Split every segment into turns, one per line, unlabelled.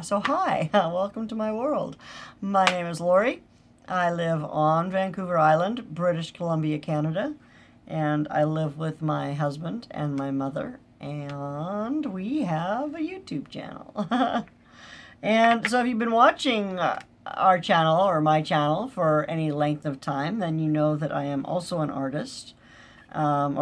So hi, welcome to my world. My name is Lorrie. I live on Vancouver Island, British Columbia, Canada, and I live with my husband and my mother, and we have a YouTube channel. And so if you've been watching our channel or my channel for any length of time, then you know that I am also an artist. I'm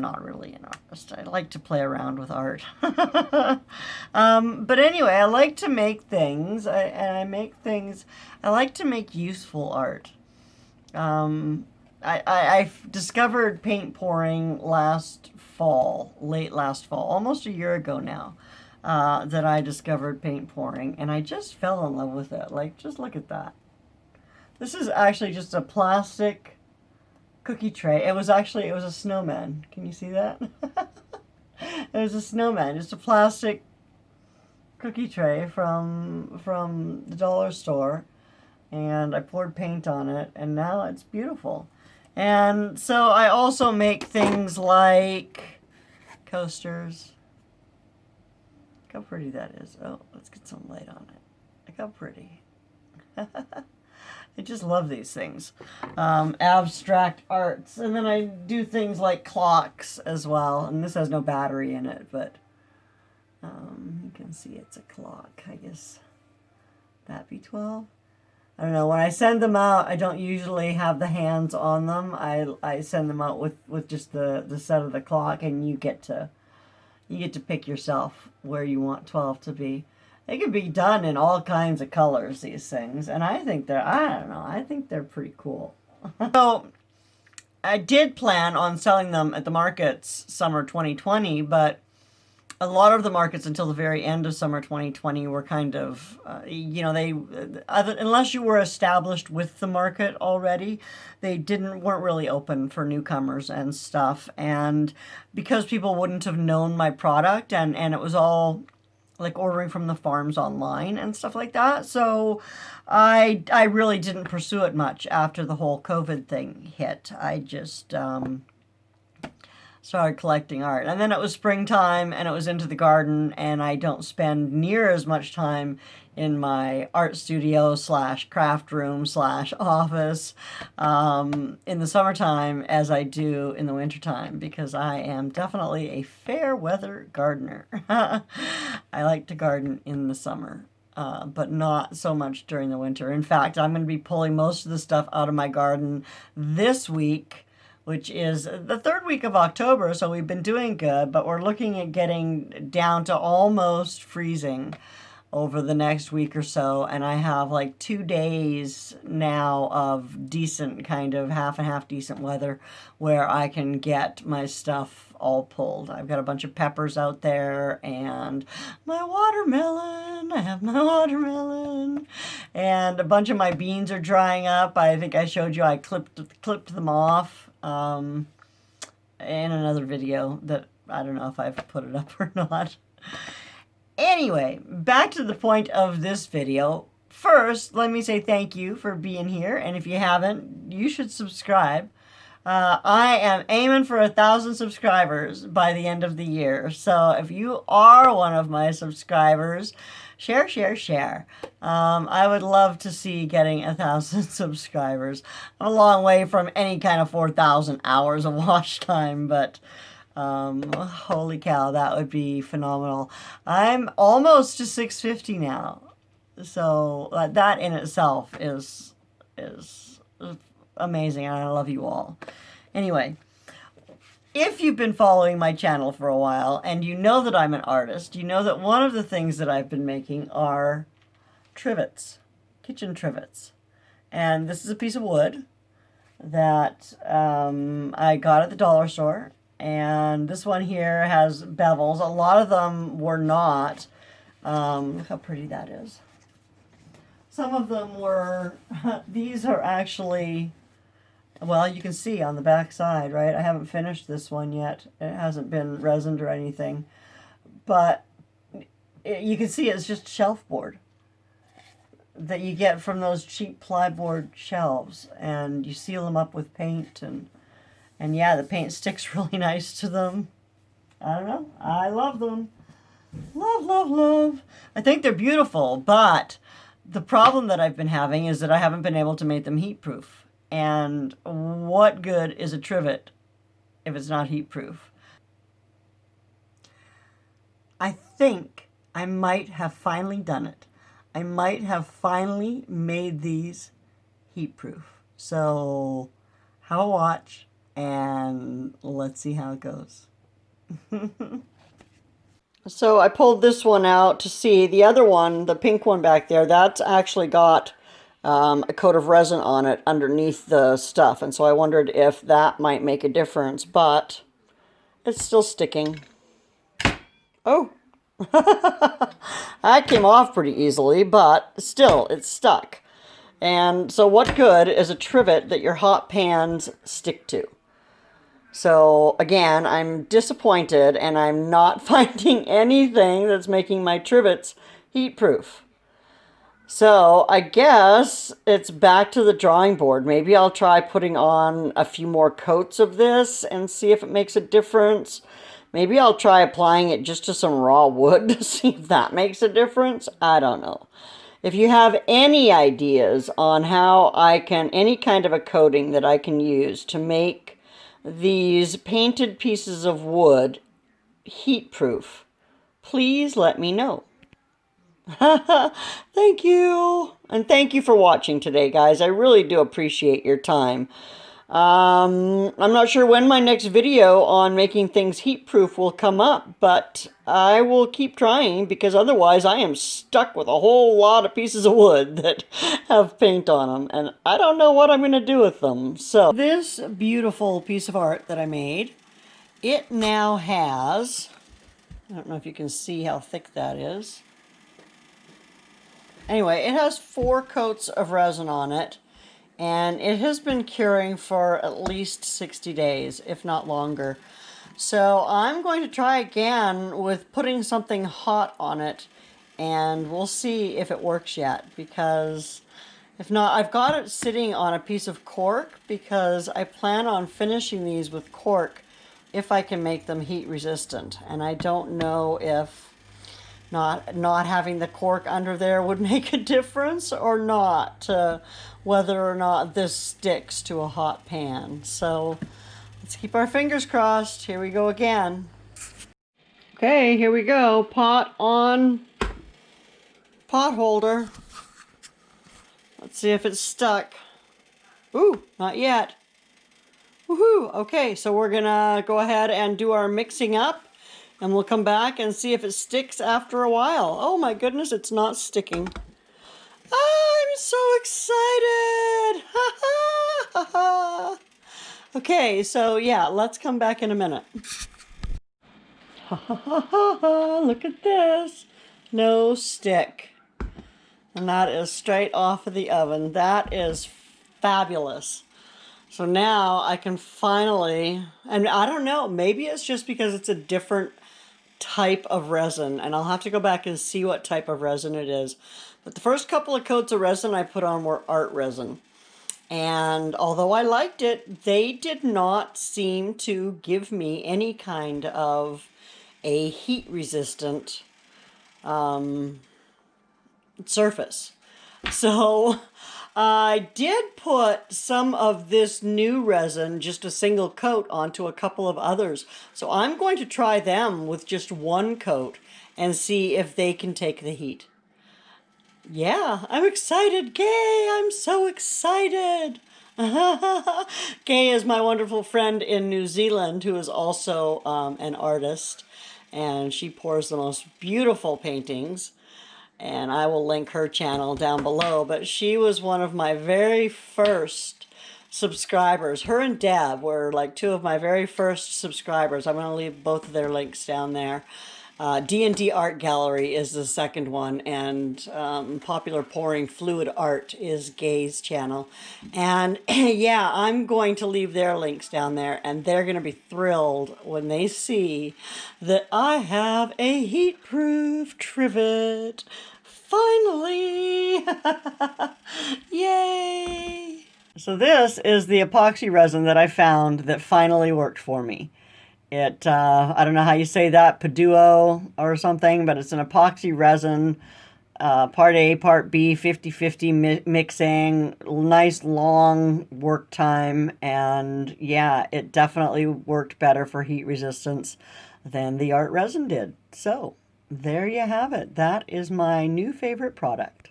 not really an artist. I like to play around with art. But anyway, I like to make things, I like to make useful art. I discovered paint pouring late last fall, almost a year ago now, that I discovered paint pouring, and I just fell in love with it. Like, just look at that. This is actually just a plastic cookie tray. It was a snowman. Can you see that? It was a snowman, just a plastic cookie tray from the dollar store, and I poured paint on it, and now it's beautiful. And so I also make things like coasters. Look how pretty that is. Oh, let's get some light on it. Look how pretty. I just love these things. Abstract arts. And then I do things like clocks as well. And this has no battery in it, but you can see it's a clock. I guess that be 12. I don't know. When I send them out, I don't usually have the hands on them. I send them out with just the set of the clock, and you get to pick yourself where you want 12 to be. They can be done in all kinds of colors, these things, and I think they're pretty cool. So I did plan on selling them at the markets summer 2020, but a lot of the markets until the very end of summer 2020 were kind of, unless you were established with the market already, they weren't really open for newcomers and stuff. And because people wouldn't have known my product, and it was all like ordering from the farms online and stuff like that. So I really didn't pursue it much after the whole COVID thing hit. I just started collecting art. And then it was springtime and it was into the garden, and I don't spend near as much time in my art studio / craft / office in the summertime as I do in the wintertime, because I am definitely a fair weather gardener. I like to garden in the summer, but not so much during the winter. In fact, I'm going to be pulling most of the stuff out of my garden this week, which is the 3rd week of October, so we've been doing good, but we're looking at getting down to almost freezing over the next week or so, and I have like 2 days now of decent, kind of half and half decent weather where I can get my stuff all pulled. I've got a bunch of peppers out there, and my watermelon. I have my watermelon, and a bunch of my beans are drying up. I think I showed you I clipped them off in another video that I don't know if I've put it up or not. Anyway, back to the point of this video. First, let me say thank you for being here, and if you haven't, you should subscribe. I am aiming for 1,000 subscribers by the end of the year, so if you are one of my subscribers, share. I would love to see getting 1,000 subscribers. I'm a long way from any kind of 4,000 hours of watch time, but holy cow, that would be phenomenal. I'm almost to 650 now, so that in itself is amazing, and I love you all. Anyway, if you've been following my channel for a while and you know that I'm an artist, you know that one of the things that I've been making are trivets, kitchen trivets. And this is a piece of wood that I got at the dollar store. And this one here has bevels. A lot of them were not. Look how pretty that is. Some of them were, these are actually, well, you can see on the back side, right? I haven't finished this one yet. It hasn't been resined or anything. But you can see it's just shelf board that you get from those cheap plyboard shelves. And you seal them up with paint, and yeah, the paint sticks really nice to them. I don't know. I love them. Love. I think they're beautiful, but the problem that I've been having is that I haven't been able to make them heat proof. And what good is a trivet if it's not heat proof? I think I might have finally done it. I might have finally made these heat proof. So have a watch and let's see how it goes. So I pulled this one out to see. The other one, the pink one back there, that's actually got a coat of resin on it underneath the stuff. And so I wondered if that might make a difference, but it's still sticking. Oh, that came off pretty easily, but still, it's stuck. And so what good is a trivet that your hot pans stick to? So again, I'm disappointed and I'm not finding anything that's making my trivets heat proof. So I guess it's back to the drawing board. Maybe I'll try putting on a few more coats of this and see if it makes a difference. Maybe I'll try applying it just to some raw wood to see if that makes a difference. I don't know. If you have any ideas on how I can, any kind of a coating that I can use to make these painted pieces of wood heat proof, please let me know. Thank you. And thank you for watching today, guys. I really do appreciate your time. I'm not sure when my next video on making things heat proof will come up, but I will keep trying because otherwise I am stuck with a whole lot of pieces of wood that have paint on them and I don't know what I'm going to do with them. So this beautiful piece of art that I made, it now has, I don't know if you can see how thick that is. Anyway, it has 4 coats of resin on it. And it has been curing for at least 60 days, if not longer. So I'm going to try again with putting something hot on it. And we'll see if it works yet. Because if not, I've got it sitting on a piece of cork. Because I plan on finishing these with cork if I can make them heat resistant. And I don't know if not having the cork under there would make a difference or not, whether or not this sticks to a hot pan. So let's keep our fingers crossed. Here we go again. Okay, here we go. Pot on pot holder. Let's see if it's stuck. Ooh, not yet. Woohoo! Okay, so we're gonna go ahead and do our mixing up. And we'll come back and see if it sticks after a while. Oh my goodness, it's not sticking. I'm so excited! Ha ha ha! Okay, so yeah, let's come back in a minute. Ha ha ha ha! Look at this. No stick. And that is straight off of the oven. That is fabulous. So now I can finally, and I don't know, maybe it's just because it's a different type of resin, and I'll have to go back and see what type of resin it is. But the first couple of coats of resin I put on were art resin. And although I liked it, they did not seem to give me any kind of a heat resistant surface. So I did put some of this new resin, just a single coat, onto a couple of others. So I'm going to try them with just one coat and see if they can take the heat. Yeah, I'm excited. Gay, I'm so excited. Gay is my wonderful friend in New Zealand who is also an artist. And she pours the most beautiful paintings. And I will link her channel down below, but she was one of my very first subscribers. Her and Deb were like 2 of my very first subscribers. I'm going to leave both of their links down there. D&D Art Gallery is the second one, and Popular Pouring Fluid Art is Gay's channel. And yeah, I'm going to leave their links down there, and they're going to be thrilled when they see that I have a heat-proof trivet. Finally! Yay! So this is the epoxy resin that I found that finally worked for me. I don't know how you say that, Paduo or something, but it's an epoxy resin, part A, part B, 50/50 mixing, nice long work time, and yeah, it definitely worked better for heat resistance than the art resin did. So, there you have it. That is my new favorite product.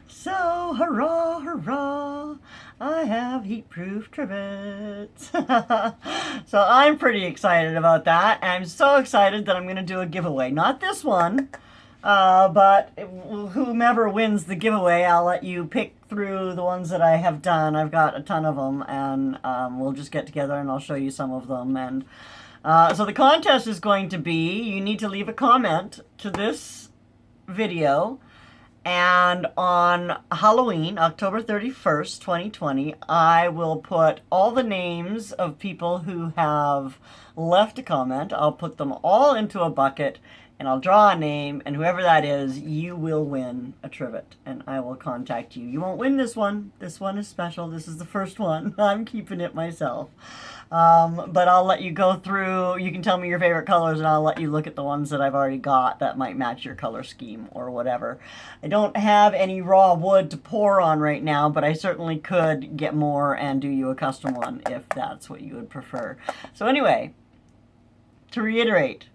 So, hurrah, hurrah, I have heat-proof Trivets. So I'm pretty excited about that. And I'm so excited that I'm going to do a giveaway. Not this one, but whomever wins the giveaway, I'll let you pick through the ones that I have done. I've got a ton of them, and we'll just get together and I'll show you some of them. And so the contest is going to be, you need to leave a comment to this video, and on Halloween, October 31st, 2020, I will put all the names of people who have left a comment. I'll put them all into a bucket, and I'll draw a name, and whoever that is, you will win a Trivet, and I will contact you. You won't win this one. This one is special. This is the first one. I'm keeping it myself. But I'll let you go through, you can tell me your favorite colors, and I'll let you look at the ones that I've already got that might match your color scheme or whatever. I don't have any raw wood to pour on right now, but I certainly could get more and do you a custom one if that's what you would prefer. So anyway, to reiterate,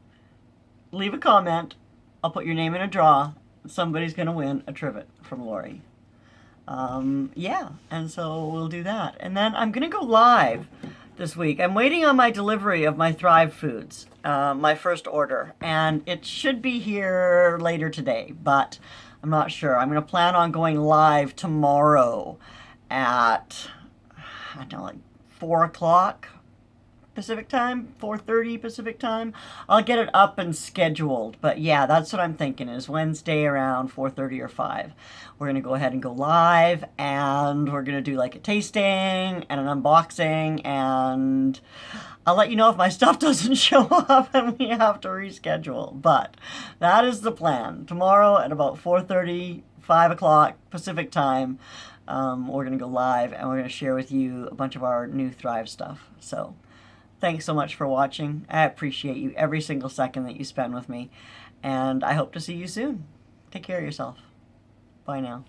leave a comment, I'll put your name in a draw, somebody's going to win a Trivet from Lorrie. Yeah, and so we'll do that. And then I'm going to go live this week. I'm waiting on my delivery of my Thrive foods, my first order, and it should be here later today, but I'm not sure. I'm going to plan on going live tomorrow at, I don't know, like 4 o'clock Pacific time, 4:30 Pacific time. I'll get it up and scheduled, but yeah, that's what I'm thinking is Wednesday around 4:30 or 5. We're going to go ahead and go live, and we're going to do like a tasting and an unboxing, and I'll let you know if my stuff doesn't show up and we have to reschedule, but that is the plan. Tomorrow at about 4:30, 5 o'clock Pacific time, we're going to go live, and we're going to share with you a bunch of our new Thrive stuff. So thanks so much for watching. I appreciate you every single second that you spend with me, and I hope to see you soon. Take care of yourself. Bye now.